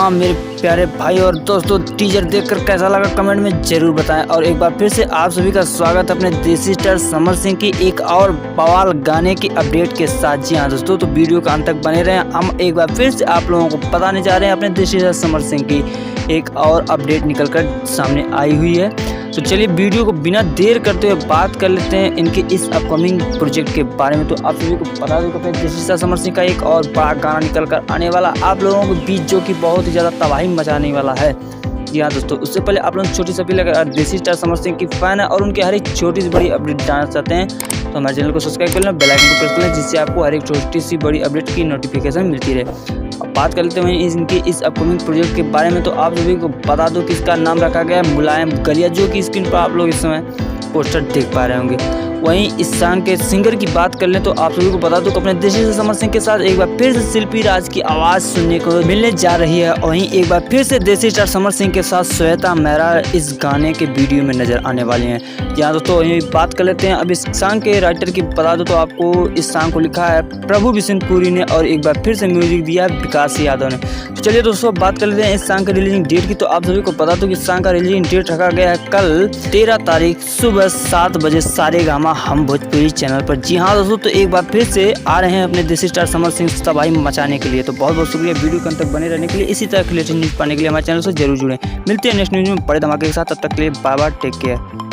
हाँ मेरे प्यारे भाई और दोस्तों, टीजर देखकर कैसा लगा कमेंट में जरूर बताएं। और एक बार फिर से आप सभी का स्वागत अपने देसी स्टार समर सिंह की एक और बवाल गाने की अपडेट के साथ। जी हाँ दोस्तों, तो वीडियो का अंत तक बने रहें। हम एक बार फिर से आप लोगों को बताने जा रहे हैं अपने देसी स्टार समर सिंह की एक और अपडेट निकल कर सामने आई हुई है। तो चलिए वीडियो को बिना देर करते हुए बात कर लेते हैं इनके इस अपकमिंग प्रोजेक्ट के बारे में। तो आप सभी को बता दें कि देसी स्टार समर सिंह का एक और बड़ा गाना निकल कर आने वाला आप लोगों के बीच, जो कि बहुत ही ज़्यादा तबाही मचाने वाला है। जी हाँ दोस्तों, उससे पहले आप लोग छोटी सी अपील, अगर देसी स्टार समर सिंह की फैन है और उनकी हर एक छोटी सी बड़ी अपडेट जानना चाहते हैं तो हमारे चैनल को सब्सक्राइब कर लें, बेल आइकन को प्रेस कर लें, जिससे आपको हर एक छोटी सी बड़ी अपडेट की नोटिफिकेशन मिलती रहे। अब बात कर लेते हैं इनके इस अपकमिंग प्रोजेक्ट के बारे में। तो आप सभी को बता दो कि इसका नाम रखा गया है मुलायम गलिया, जो कि स्क्रीन पर आप लोग इस समय पोस्टर देख पा रहे होंगे। वहीं इस सॉन्ग के सिंगर की बात कर लें तो आप सभी को बता दो कि अपने देसी स्टार समर सिंह के साथ एक बार फिर से शिल्पी राज की आवाज़ सुनने को मिलने जा रही है। वहीं एक बार फिर से देसी स्टार समर सिंह के साथ श्वेता मेहरा इस गाने के वीडियो में नजर आने वाले हैं। यहाँ दोस्तों वहीं बात कर लेते हैं अब इस सॉन्ग के राइटर की बता दो तो आपको इस सॉन्ग को लिखा है प्रभु बिशनपुरी ने और एक बार फिर से म्यूजिक दिया है विकास यादव ने। तो चलिए दोस्तों बात कर लेते हैं इस सॉन्ग के रिलीजिंग डेट की। तो आप सभी को बता दो कि इस सॉन्ग का रिलीजिंग डेट रखा गया है कल 13 तारीख सुबह 7 बजे सारेगामा हम भोजपुरी चैनल पर। जी हाँ दोस्तों, तो एक बार फिर से आ रहे हैं अपने देसी स्टार समर सिंह तबाही मचाने के लिए। तो बहुत बहुत शुक्रिया वीडियो के अंत तक बने रहने के लिए। इसी तरह के लेटेस्ट न्यूज़ पाने के लिए हमारे चैनल से जरूर जुड़ें। मिलते हैं नेक्स्ट न्यूज़ में बड़े धमाके के साथ। तब तक के लिए बाय बाय, टेक केयर।